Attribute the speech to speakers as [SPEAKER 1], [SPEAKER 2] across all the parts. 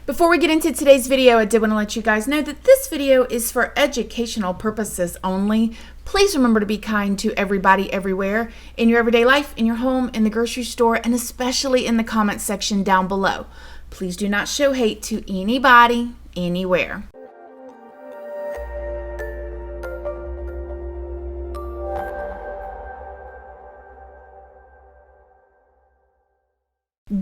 [SPEAKER 1] Before we get into today's video, I did want to let you guys know that this video is for educational purposes only. Please remember to be kind to everybody everywhere in your everyday life, in your home, in the grocery store, and especially in the comment section down below. Please do not show hate to anybody, anywhere.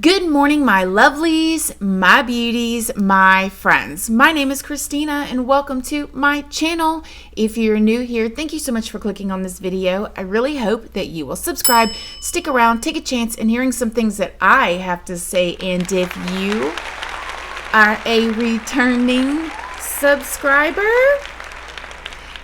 [SPEAKER 1] Good morning, my lovelies, my beauties, my friends. My name is Christina and welcome to my channel. If you're new here, thank you so much for clicking on this video. I really hope that you will subscribe, stick around, take a chance in hearing some things that I have to say. And if you are a returning subscriber,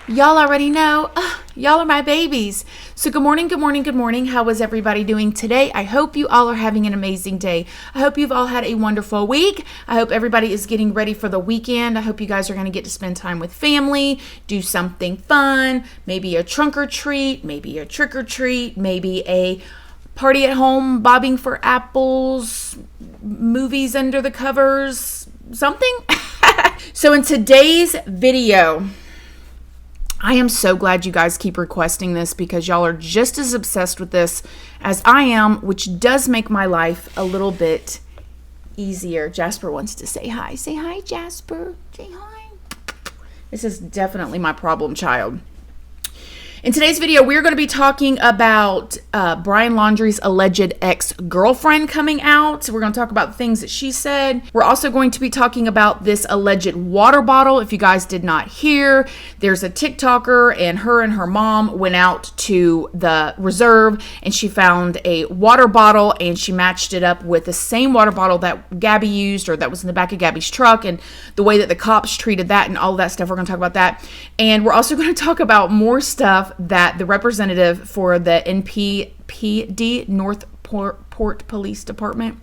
[SPEAKER 1] y'all already know, y'all are my babies. So good morning, good morning, good morning. How is everybody doing today? I hope you all are having an amazing day. I hope you've all had a wonderful week. I hope everybody is getting ready for the weekend. I hope you guys are going to get to spend time with family, do something fun, maybe a trunk or treat, maybe a trick or treat, maybe a party at home, bobbing for apples, movies under the covers, something. So in today's video, I am so glad you guys keep requesting this because y'all are just as obsessed with this as I am, which does make my life a little bit easier. Jasper wants to say hi. Say hi, Jasper. Say hi. This is definitely my problem child. In today's video, we're going to be talking about Brian Laundrie's alleged ex-girlfriend coming out. So we're going to talk about things that she said. We're also going to be talking about this alleged water bottle. If you guys did not hear, there's a TikToker and her mom went out to the reserve and she found a water bottle and she matched it up with the same water bottle that Gabby used, or that was in the back of Gabby's truck, and the way that the cops treated that and all of that stuff. We're going to talk about that. And we're also going to talk about more stuff that the representative for the NPPD, Northport Police Department,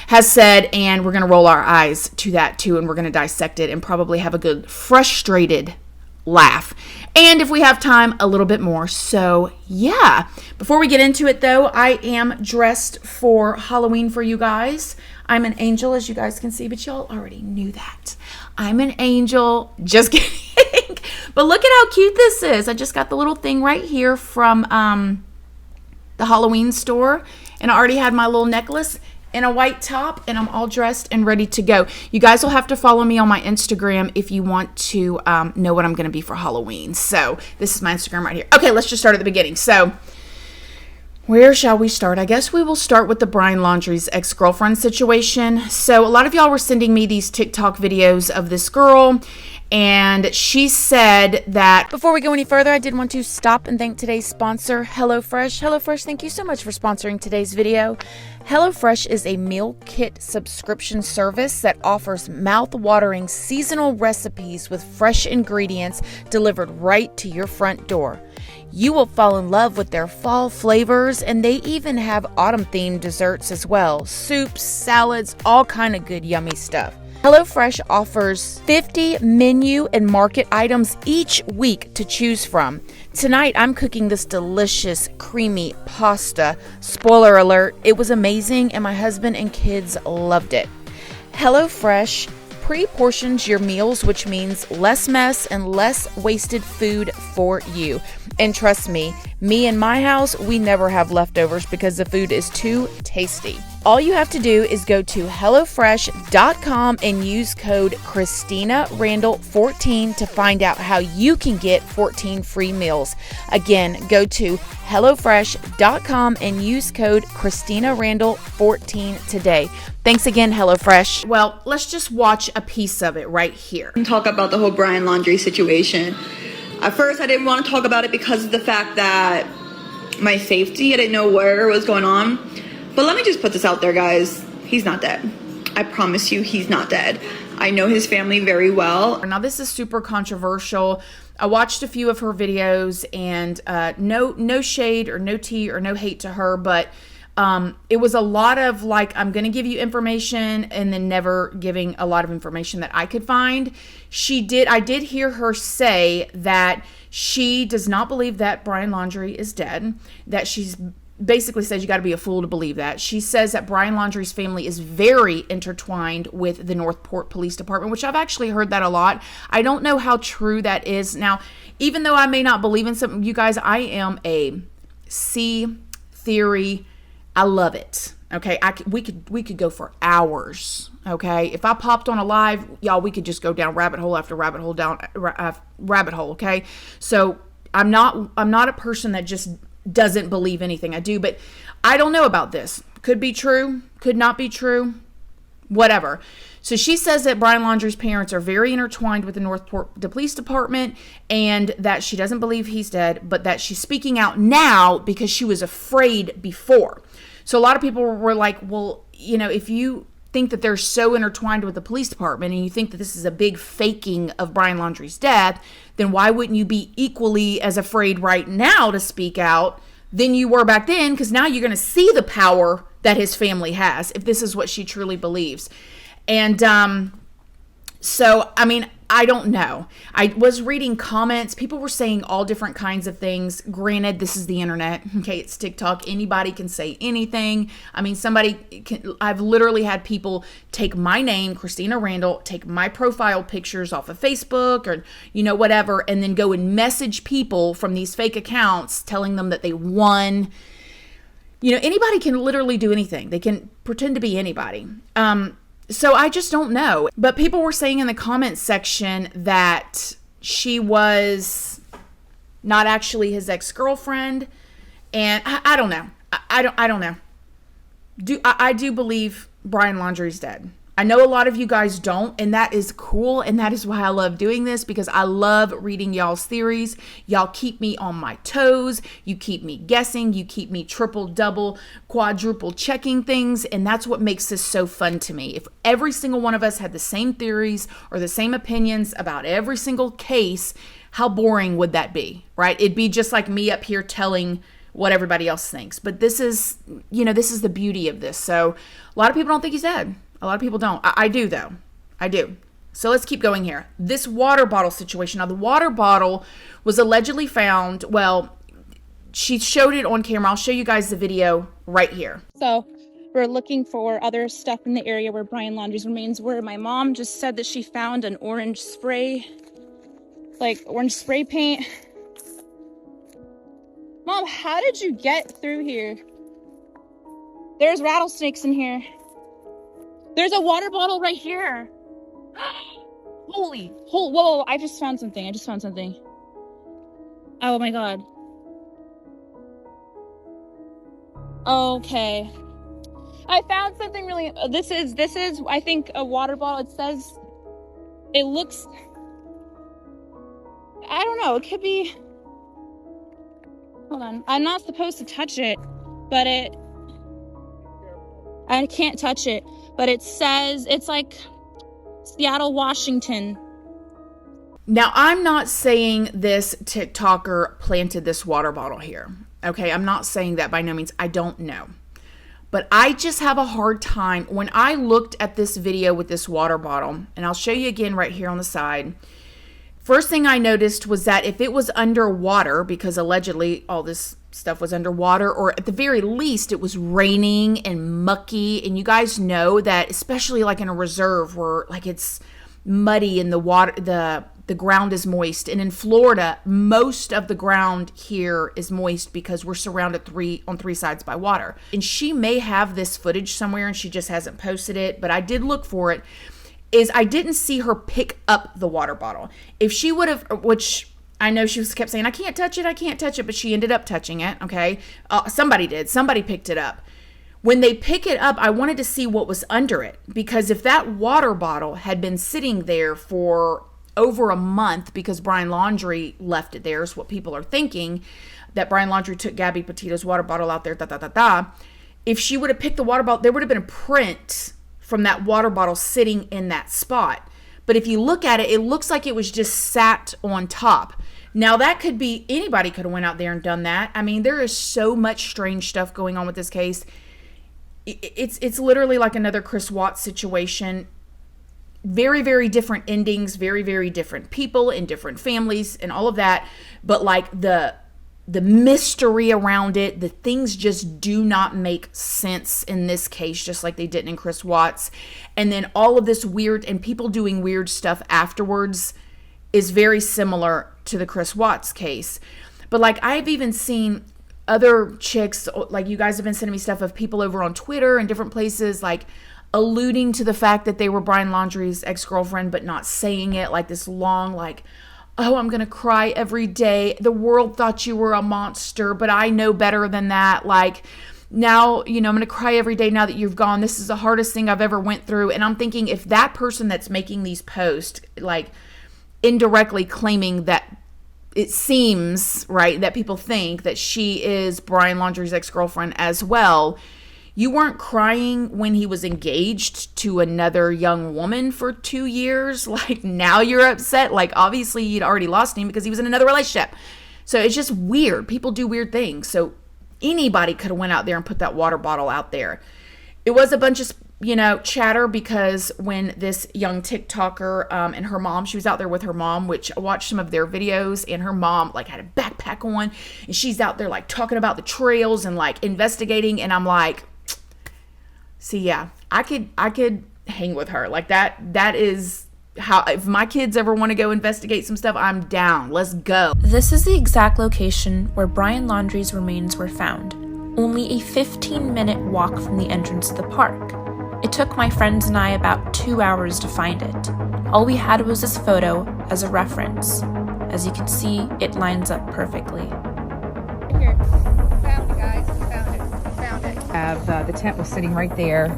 [SPEAKER 1] has said, and we're going to roll our eyes to that too, and we're going to dissect it and probably have a good frustrated laugh. And if we have time, a little bit more. So yeah, before we get into it though, I am dressed for Halloween for you guys. I'm an angel, as you guys can see, but y'all already knew that. I'm an angel. Just kidding. But look at how cute this is. I just got the little thing right here from the Halloween store. And I already had my little necklace and a white top. And I'm all dressed and ready to go. You guys will have to follow me on my Instagram if you want to know what I'm going to be for Halloween. So this is my Instagram right here. Okay, let's just start at the beginning. So where shall we start? I guess we will start with the Brian Laundrie's ex-girlfriend situation. So a lot of y'all were sending me these TikTok videos of this girl, and she said that, before we go any further, I did want to stop and thank today's sponsor, HelloFresh. HelloFresh, thank you so much for sponsoring today's video. HelloFresh is a meal kit subscription service that offers mouth-watering seasonal recipes with fresh ingredients delivered right to your front door. You will fall in love with their fall flavors, and they even have autumn-themed desserts as well. Soups, salads, all kind of good yummy stuff. HelloFresh offers 50 menu and market items each week to choose from. Tonight, I'm cooking this delicious, creamy pasta. Spoiler alert, it was amazing, and my husband and kids loved it. HelloFresh pre-portions your meals, which means less mess and less wasted food for you. And trust me and my house, we never have leftovers because the food is too tasty. All you have to do is go to HelloFresh.com and use code ChristinaRandall14 to find out how you can get 14 free meals. Again, go to HelloFresh.com and use code ChristinaRandall14 today. Thanks again, HelloFresh. Well, let's just watch a piece of it right here.
[SPEAKER 2] Talk about the whole Brian Laundrie situation. At first, I didn't want to talk about it because of the fact that my safety, I didn't know where it was going on. But let me just put this out there, guys. He's not dead. I promise you, he's not dead. I know his family very well.
[SPEAKER 1] Now, this is super controversial. I watched a few of her videos, and no shade or no tea or no hate to her, but it was a lot of like, I'm going to give you information and then never giving a lot of information that I could find. I did hear her say that she does not believe that Brian Laundrie is dead, that she's basically says you got to be a fool to believe that. She says that Brian Laundrie's family is very intertwined with the Northport Police Department, which I've actually heard that a lot. I don't know how true that is. Now, even though I may not believe in something, you guys, I am a C theory. I love it. Okay, we could go for hours. Okay, if I popped on a live, y'all, we could just go down rabbit hole after rabbit hole down rabbit hole. Okay, so I'm not a person that just doesn't believe anything. I do, but I don't know about this. Could be true, could not be true, whatever. So she says that Brian Laundrie's parents are very intertwined with the Northport Police Department, and that she doesn't believe he's dead, but that she's speaking out now because she was afraid before. So a lot of people were like, well, you know, if you think that they're so intertwined with the police department and you think that this is a big faking of Brian Laundrie's death, then why wouldn't you be equally as afraid right now to speak out than you were back then? Because now you're going to see the power that his family has if this is what she truly believes. And so, I mean, I don't know. I was reading comments. People were saying all different kinds of things. Granted, this is the internet. Okay, it's TikTok. Anybody can say anything. I mean, I've literally had people take my name, Christina Randall, take my profile pictures off of Facebook or, you know, whatever, and then go and message people from these fake accounts telling them that they won. You know, anybody can literally do anything. They can pretend to be anybody. So I just don't know. But people were saying in the comments section that she was not actually his ex-girlfriend. And I don't know. I don't know. I do believe Brian Laundrie's dead. I know a lot of you guys don't, and that is cool, and that is why I love doing this, because I love reading y'all's theories. Y'all keep me on my toes. You keep me guessing. You keep me triple, double, quadruple checking things, and that's what makes this so fun to me. If every single one of us had the same theories or the same opinions about every single case, how boring would that be, right? It'd be just like me up here telling what everybody else thinks. But this is, you know, this is the beauty of this. So a lot of people don't think he's dead. A lot of people don't. I do, though. I do. So let's keep going here. This water bottle situation. Now, the water bottle was allegedly found. Well, she showed it on camera. I'll show you guys the video right here.
[SPEAKER 3] So we're looking for other stuff in the area where Brian Laundrie's remains were. My mom just said that she found an orange spray, like orange spray paint. Mom, how did you get through here? There's rattlesnakes in here. There's a water bottle right here. Whoa, I just found something. Oh my God. Okay. I found something really, this is, I think, a water bottle. It looks, I don't know, it could be, hold on. I'm not supposed to touch it, but I can't touch it. But it says, it's like Seattle, Washington.
[SPEAKER 1] Now, I'm not saying this TikToker planted this water bottle here. Okay, I'm not saying that by no means. I don't know. But I just have a hard time. When I looked at this video with this water bottle, and I'll show you again right here on the side, first thing I noticed was that if it was underwater, because allegedly all this stuff was underwater, or at the very least it was raining and mucky, and you guys know that, especially like in a reserve where like it's muddy and the water, the ground is moist, and in Florida most of the ground here is moist because we're surrounded on three sides by water. And she may have this footage somewhere and she just hasn't posted it, but I did look for it. Is I didn't see her pick up the water bottle. If she would have, which I know she kept saying, I can't touch it, but she ended up touching it, okay? Somebody did. Somebody picked it up. When they pick it up, I wanted to see what was under it, because if that water bottle had been sitting there for over a month because Brian Laundrie left it there, is what people are thinking, that Brian Laundrie took Gabby Petito's water bottle out there, If she would have picked the water bottle, there would have been a print from that water bottle sitting in that spot. But if you look at it, it looks like it was just sat on top. Now, that could be, anybody could have went out there and done that. I mean, there is so much strange stuff going on with this case. It's literally like another Chris Watts situation. Very, very different endings, very, very different people in different families and all of that. But like the the mystery around it, the things just do not make sense in this case, just like they didn't in Chris Watts. And then all of this weird and people doing weird stuff afterwards is very similar to the Chris Watts case. But like, I've even seen other chicks, like you guys have been sending me stuff of people over on Twitter and different places, like alluding to the fact that they were Brian Laundrie's ex-girlfriend, but not saying it, like this long, like, oh, I'm going to cry every day. The world thought you were a monster, but I know better than that. Like, now, you know, I'm going to cry every day now that you've gone. This is the hardest thing I've ever went through. And I'm thinking, if that person that's making these posts, like indirectly claiming that it seems, right, that people think that she is Brian Laundrie's ex-girlfriend as well, you weren't crying when he was engaged to another young woman for 2 years. Like, now you're upset. Like, obviously you'd already lost him because he was in another relationship. So it's just weird. People do weird things. So anybody could have went out there and put that water bottle out there. It was a bunch of, you know, chatter because when this young TikToker and her mom, she was out there with her mom, which I watched some of their videos, and her mom like had a backpack on and she's out there like talking about the trails and like investigating. And I'm like, see, yeah, I could hang with her. Like that is how, if my kids ever want to go investigate some stuff, I'm down. Let's go.
[SPEAKER 4] This is the exact location where Brian Laundrie's remains were found, only a 15-minute walk from the entrance to the park. It took my friends and I about 2 hours to find it. All we had was this photo as a reference. As you can see, it lines up perfectly.
[SPEAKER 5] Here, found it, guys. Found it. The tent was sitting right there.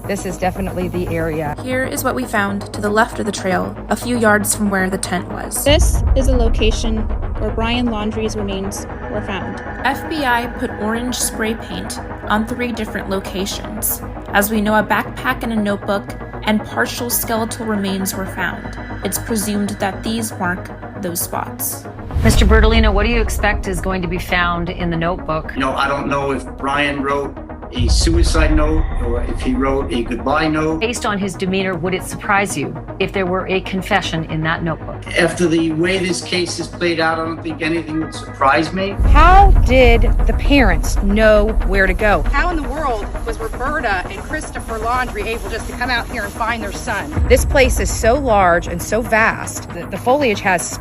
[SPEAKER 5] This is definitely the area.
[SPEAKER 4] Here is what we found to the left of the trail, a few yards from where the tent was.
[SPEAKER 3] This is a location where Brian Laundrie's remains were found.
[SPEAKER 4] FBI put orange spray paint on 3 different locations. As we know, a backpack and a notebook and partial skeletal remains were found. It's presumed that these mark those spots.
[SPEAKER 6] Mr. Bertolino, what do you expect is going to be found in the notebook?
[SPEAKER 7] You know, I don't know if Brian wrote a suicide note or if he wrote a goodbye note.
[SPEAKER 6] Based on his demeanor, would it surprise you if there were a confession in that notebook?
[SPEAKER 7] After the way this case is played out, I don't think anything would surprise me.
[SPEAKER 5] How did the parents know where to go? How in the world was Roberta and Christopher Laundrie able just to come out here and find their son? This place is so large and so vast. The foliage has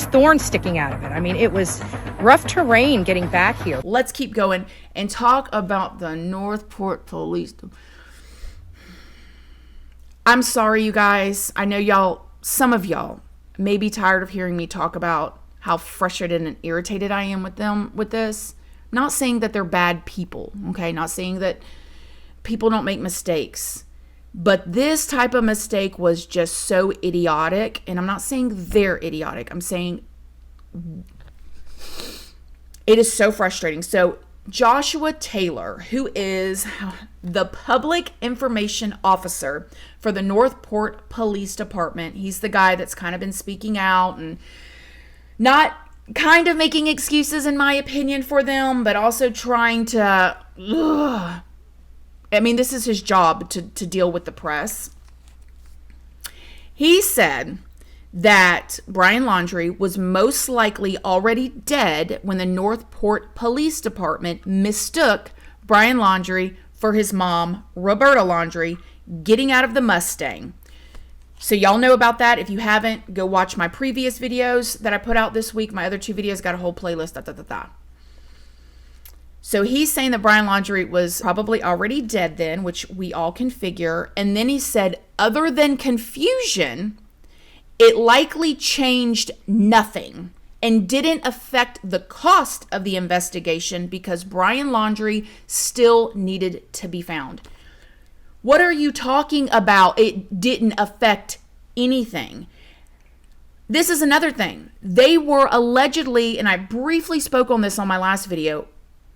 [SPEAKER 5] thorns sticking out of it. I mean, it was rough terrain getting back here.
[SPEAKER 1] Let's keep going and talk about the Northport Police. I'm sorry, you guys. I know some of y'all may be tired of hearing me talk about how frustrated and irritated I am with this. Not saying that they're bad people, okay? Not saying that people don't make mistakes. But this type of mistake was just so idiotic. And I'm not saying they're idiotic. I'm saying it is so frustrating. So Joshua Taylor, who is the public information officer for the Northport Police Department, he's the guy that's kind of been speaking out and not kind of making excuses, in my opinion, for them, but also trying to, I mean, this is his job to deal with the press. He said that Brian Laundrie was most likely already dead when the Northport Police Department mistook Brian Laundrie for his mom, Roberta Laundrie, getting out of the Mustang. So y'all know about that. If you haven't, go watch my previous videos that I put out this week. My other 2 videos got a whole playlist. So he's saying that Brian Laundrie was probably already dead then, which we all can figure. And then he said, other than confusion, it likely changed nothing and didn't affect the cost of the investigation because Brian Laundrie still needed to be found. What are you talking about? It didn't affect anything. This is another thing. They were allegedly, and I briefly spoke on this on my last video,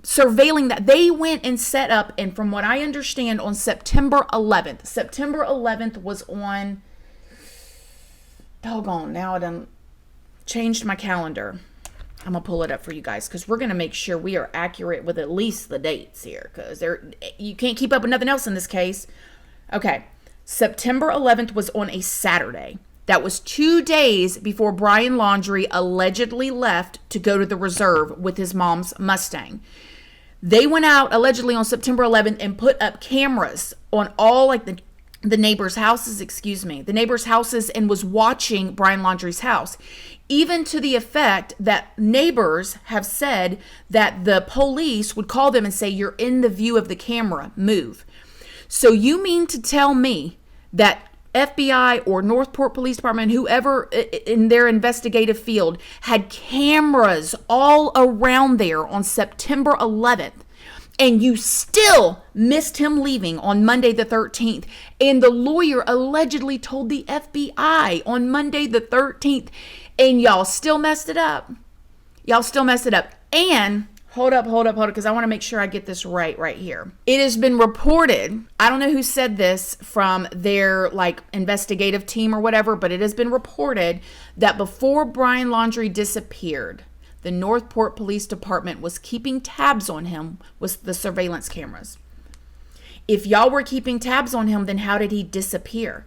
[SPEAKER 1] surveilling that. They went and set up, and from what I understand, on September 11th. September 11th was on, doggone, now I done changed my calendar. I'm going to pull it up for you guys because we're going to make sure we are accurate with at least the dates here because you can't keep up with nothing else in this case. Okay, September 11th was on a Saturday. That was 2 days before Brian Laundrie allegedly left to go to the reserve with his mom's Mustang. They went out allegedly on September 11th and put up cameras on all like the neighbors' houses, the neighbors' houses, and was watching Brian Laundrie's house. Even to the effect that neighbors have said that the police would call them and say, "You're in the view of the camera, move." So you mean to tell me that FBI or Northport Police Department, whoever in their investigative field, had cameras all around there on September 11th, and you still missed him leaving on Monday the 13th, and the lawyer allegedly told the FBI on Monday the 13th, and y'all still messed it up? And hold up, because I want to make sure I get this right here. It has been reported, I don't know who said this from their like investigative team or whatever, but it has been reported that before Brian Laundrie disappeared, the Northport Police Department was keeping tabs on him with the surveillance cameras. If y'all were keeping tabs on him, then how did he disappear?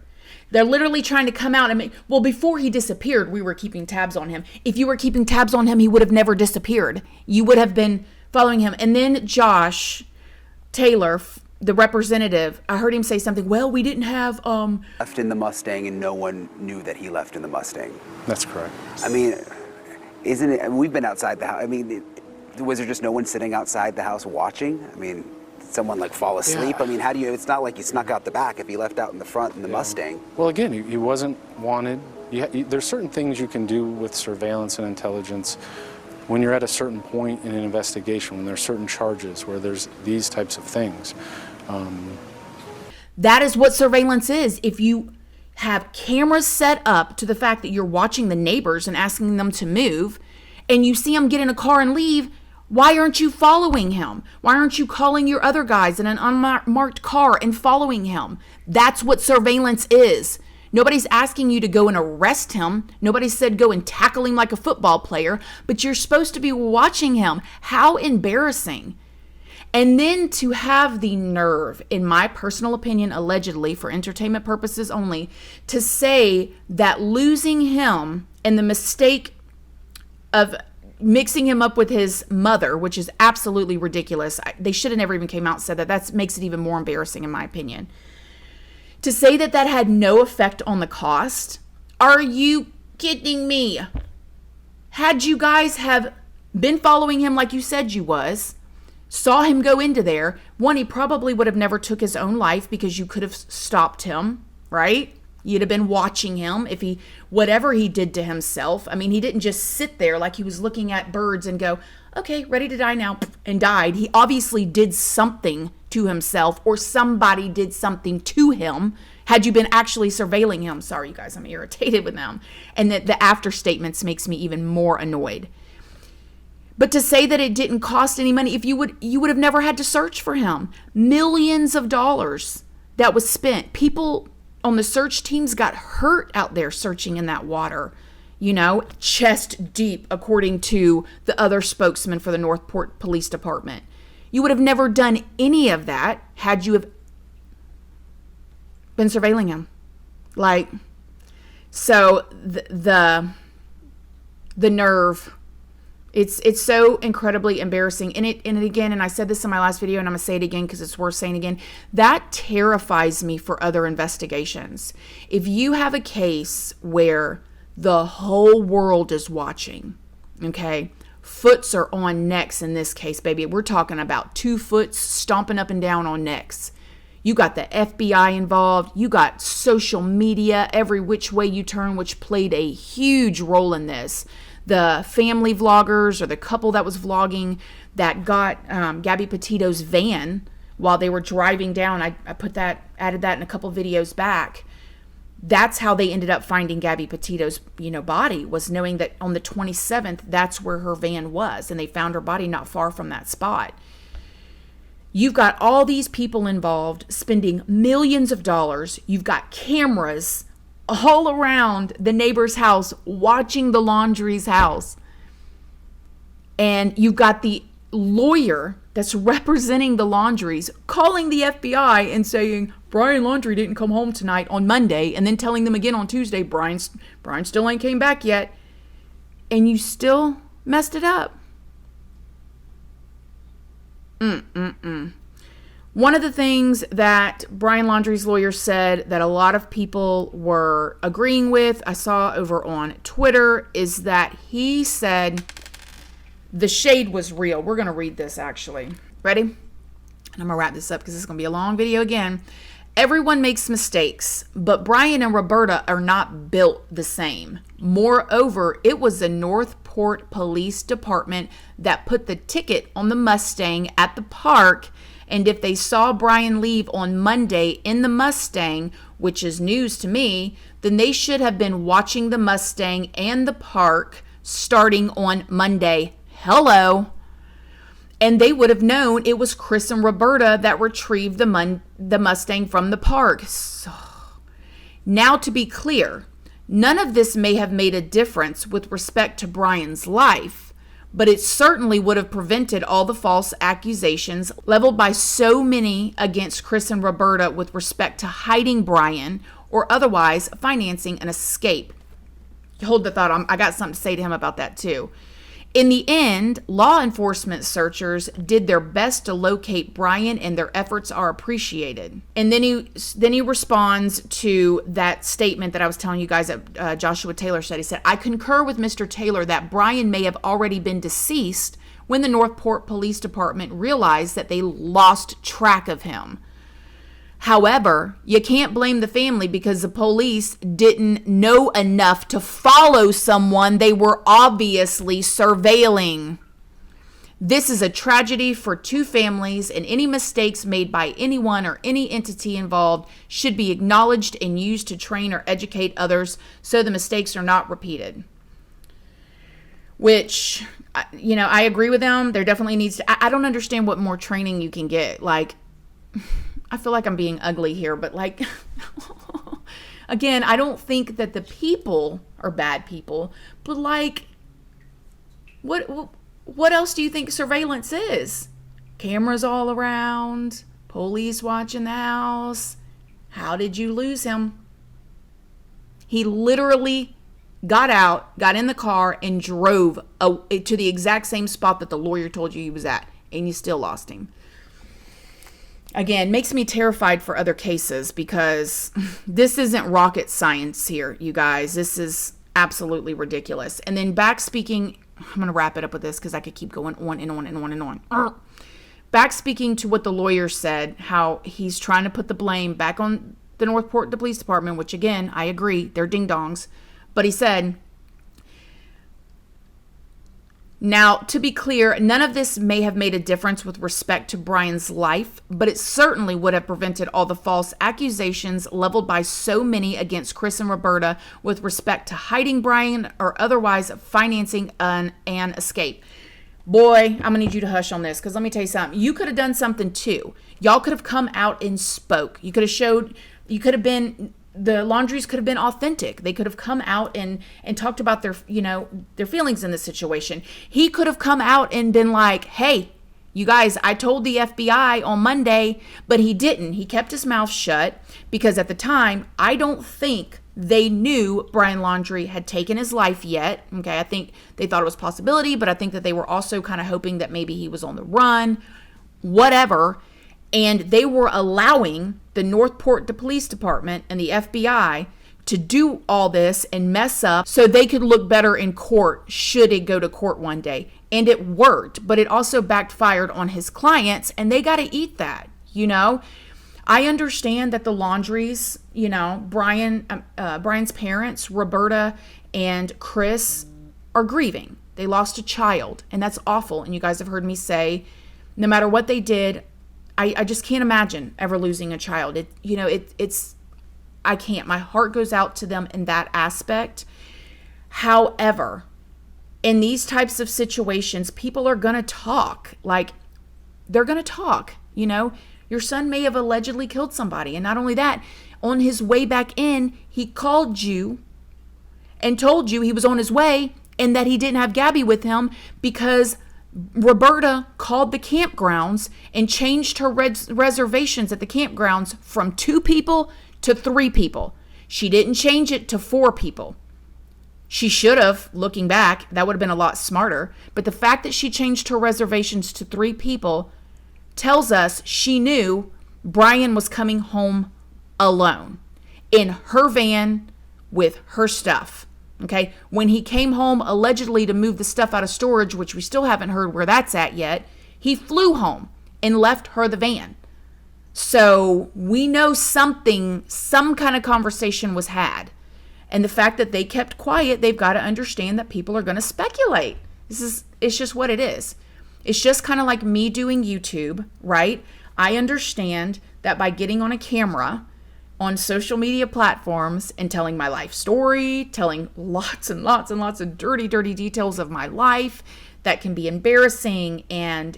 [SPEAKER 1] They're literally trying to come out and make, well, before he disappeared, we were keeping tabs on him. If you were keeping tabs on him, he would have never disappeared. You would have been following him. And then Josh Taylor, the representative, I heard him say something, well, we didn't have...
[SPEAKER 8] left in the Mustang and no one knew that he left in the Mustang.
[SPEAKER 9] That's correct.
[SPEAKER 8] I mean, isn't it, we've been outside the house. I mean, was there just no one sitting outside the house watching? I mean, someone like fall asleep? Yeah. I mean, how do you, it's not like he snuck out the back if he left out in the front in the Mustang.
[SPEAKER 9] Well, again, he wasn't wanted. There's certain things you can do with surveillance and intelligence when you're at a certain point in an investigation, when there's certain charges, where there's these types of things.
[SPEAKER 1] That is what surveillance is. If you have cameras set up to the fact that you're watching the neighbors and asking them to move, and you see them get in a car and leave, why aren't you following him? Why aren't you calling your other guys in an unmarked car and following him? That's what surveillance is. Nobody's asking you to go and arrest him. Nobody said go and tackle him like a football player, but you're supposed to be watching him. How embarrassing. And then to have the nerve, in my personal opinion, allegedly for entertainment purposes only, to say that losing him and the mistake of mixing him up with his mother, which is absolutely ridiculous. They should have never even came out and said that. That makes it even more embarrassing in my opinion. To say that that had no effect on the cost, are you kidding me? Had you guys have been following him like you said you was, saw him go into there, one, he probably would have never took his own life because you could have stopped him, right? You'd have been watching him if he, whatever he did to himself. I mean, he didn't just sit there like he was looking at birds and go, okay, ready to die now, and died. He obviously did something to himself, or somebody did something to him. Had you been actually surveilling him, sorry you guys, I'm irritated with them. And that the after statements makes me even more annoyed. But to say that it didn't cost any money, if you would have never had to search for him. Millions of dollars that was spent. People on the search teams got hurt out there searching in that water, you know, chest deep, according to the other spokesman for the Northport Police Department. You would have never done any of that had you have been surveilling him. Like, so the nerve, it's so incredibly embarrassing. And again, and I said this in my last video, and I'm gonna say it again because it's worth saying again, that terrifies me for other investigations. If you have a case where the whole world is watching, okay, foots are on necks in this case, baby. We're talking about 2 foot stomping up and down on necks. You got the FBI involved. You got social media, every which way you turn, which played a huge role in this. The family vloggers, or the couple that was vlogging that got Gabby Petito's van while they were driving down. I added that in a couple videos back. That's how they ended up finding Gabby Petito's, body, was knowing that on the 27th, that's where her van was. And they found her body not far from that spot. You've got all these people involved spending millions of dollars. You've got cameras all around the neighbor's house watching the Laundries' house. And you've got the lawyer that's representing the Laundries calling the FBI and saying, Brian Laundrie didn't come home tonight on Monday, and then telling them again on Tuesday, Brian still ain't came back yet, and you still messed it up. One of the things that Brian Laundrie's lawyer said that a lot of people were agreeing with, I saw over on Twitter, is that he said the shade was real. We're going to read this actually. Ready? And I'm going to wrap this up because this is going to be a long video again. Everyone makes mistakes, but Brian and Roberta are not built the same. Moreover, it was the Northport Police Department that put the ticket on the Mustang at the park, and if they saw Brian leave on Monday in the Mustang, which is news to me, then they should have been watching the Mustang and the park starting on Monday. Hello. And they would have known it was Chris and Roberta that retrieved the Mustang from the park. So, now to be clear, none of this may have made a difference with respect to Brian's life, but it certainly would have prevented all the false accusations leveled by so many against Chris and Roberta with respect to hiding Brian or otherwise financing an escape. Hold the thought. I got something to say to him about that too. In the end, law enforcement searchers did their best to locate Brian, and their efforts are appreciated. And then he responds to that statement that I was telling you guys that Joshua Taylor said. He said, I concur with Mr. Taylor that Brian may have already been deceased when the Northport Police Department realized that they lost track of him. However, you can't blame the family because the police didn't know enough to follow someone they were obviously surveilling. This is a tragedy for two families, and any mistakes made by anyone or any entity involved should be acknowledged and used to train or educate others so the mistakes are not repeated. Which, I agree with them. There definitely needs to, I don't understand what more training you can get. Like, I feel like I'm being ugly here, but like, again, I don't think that the people are bad people, but like, what else do you think surveillance is? Cameras all around, police watching the house. How did you lose him? He literally got out, got in the car, and drove to the exact same spot that the lawyer told you he was at, and you still lost him. Again, makes me terrified for other cases because this isn't rocket science here, you guys. This is absolutely ridiculous. And then back speaking, I'm going to wrap it up with this because I could keep going on and on and on and on. Back speaking to what the lawyer said, how he's trying to put the blame back on the Northport Police Department, which again, I agree, they're ding-dongs. But he said, now, to be clear, none of this may have made a difference with respect to Brian's life, but it certainly would have prevented all the false accusations leveled by so many against Chris and Roberta with respect to hiding Brian or otherwise financing an escape. Boy, I'm going to need you to hush on this because let me tell you something. You could have done something too. Y'all could have come out and spoke. You could have showed, you could have been, the Laundries could have been authentic. They could have come out and talked about their feelings in this situation. He could have come out and been like, hey, you guys, I told the FBI on Monday, but he didn't. He kept his mouth shut because at the time, I don't think they knew Brian Laundrie had taken his life yet. Okay, I think they thought it was a possibility, but I think that they were also kind of hoping that maybe he was on the run, whatever. And they were allowing the Northport Police Department and the FBI to do all this and mess up so they could look better in court should it go to court one day. And it worked, but it also backfired on his clients, and they got to eat that, I understand that the Laundries, Brian's parents, Roberta and Chris, are grieving. They lost a child, and that's awful. And you guys have heard me say, no matter what they did, I just can't imagine ever losing a child. I can't. My heart goes out to them in that aspect. However, in these types of situations, people are going to talk. Like, they're going to talk. Your son may have allegedly killed somebody. And not only that, on his way back in, he called you and told you he was on his way and that he didn't have Gabby with him because Roberta called the campgrounds and changed her reservations at the campgrounds from 2 people to 3 people. She didn't change it to 4 people. She should have, looking back, that would have been a lot smarter. But the fact that she changed her reservations to 3 people tells us she knew Brian was coming home alone in her van with her stuff. Okay, when he came home allegedly to move the stuff out of storage, which we still haven't heard where that's at yet, he flew home and left her the van. So we know some kind of conversation was had. And the fact that they kept quiet, they've got to understand that people are going to speculate. It's just what it is. It's just kind of like me doing YouTube, right? I understand that by getting on a camera on social media platforms and telling my life story, telling lots and lots and lots of dirty, dirty details of my life that can be embarrassing and,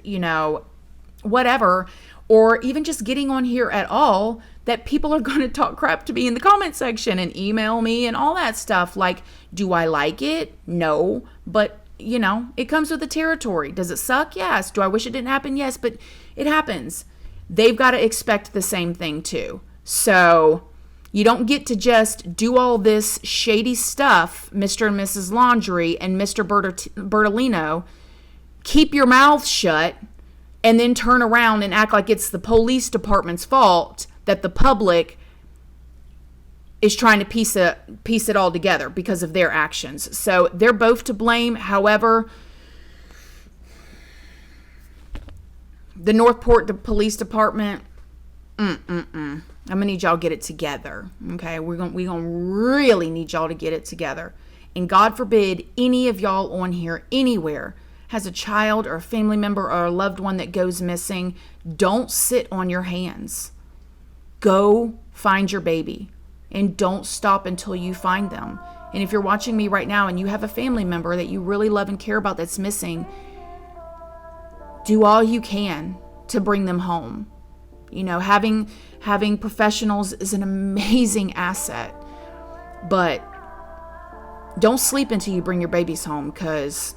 [SPEAKER 1] whatever, or even just getting on here at all, that people are going to talk crap to me in the comment section and email me and all that stuff. Like, do I like it? No, but it comes with the territory. Does it suck? Yes. Do I wish it didn't happen? Yes, but it happens. They've got to expect the same thing too. So you don't get to just do all this shady stuff, Mr. and Mrs. Laundrie and Mr. Bertolino, keep your mouth shut, and then turn around and act like it's the police department's fault that the public is trying to piece it all together because of their actions. So they're both to blame. However, the Northport Police Department, I'm gonna need y'all to get it together. Okay, we're gonna really need y'all to get it together. And God forbid any of y'all on here anywhere has a child or a family member or a loved one that goes missing. Don't sit on your hands. Go find your baby, and don't stop until you find them. And if you're watching me right now and you have a family member that you really love and care about that's missing, do all you can to bring them home. Having professionals is an amazing asset, but don't sleep until you bring your babies home, because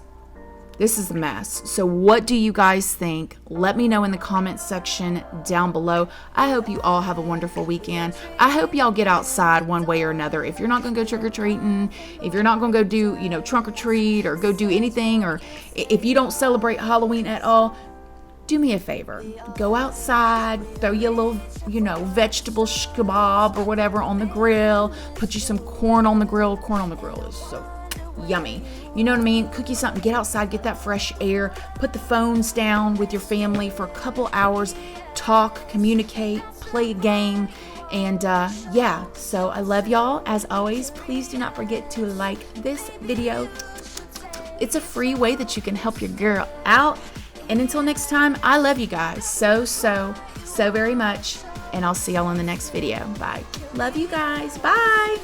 [SPEAKER 1] this is a mess. So what do you guys think? Let me know in the comment section down below. I hope you all have a wonderful weekend. I hope y'all get outside one way or another. If you're not going to go trick-or-treating, if you're not going to go do, trunk or treat or go do anything, or if you don't celebrate Halloween at all, do me a favor. Go outside, throw you a little, vegetable kebab or whatever on the grill. Put you some corn on the grill. Corn on the grill is so yummy. You know what I mean? Cook you something, get outside, get that fresh air, put the phones down with your family for a couple hours, talk, communicate, play a game, and so I love y'all. As always, please do not forget to like this video. It's a free way that you can help your girl out. And until next time, I love you guys so very much, and I'll see y'all in the next video. Bye. Love you guys. Bye.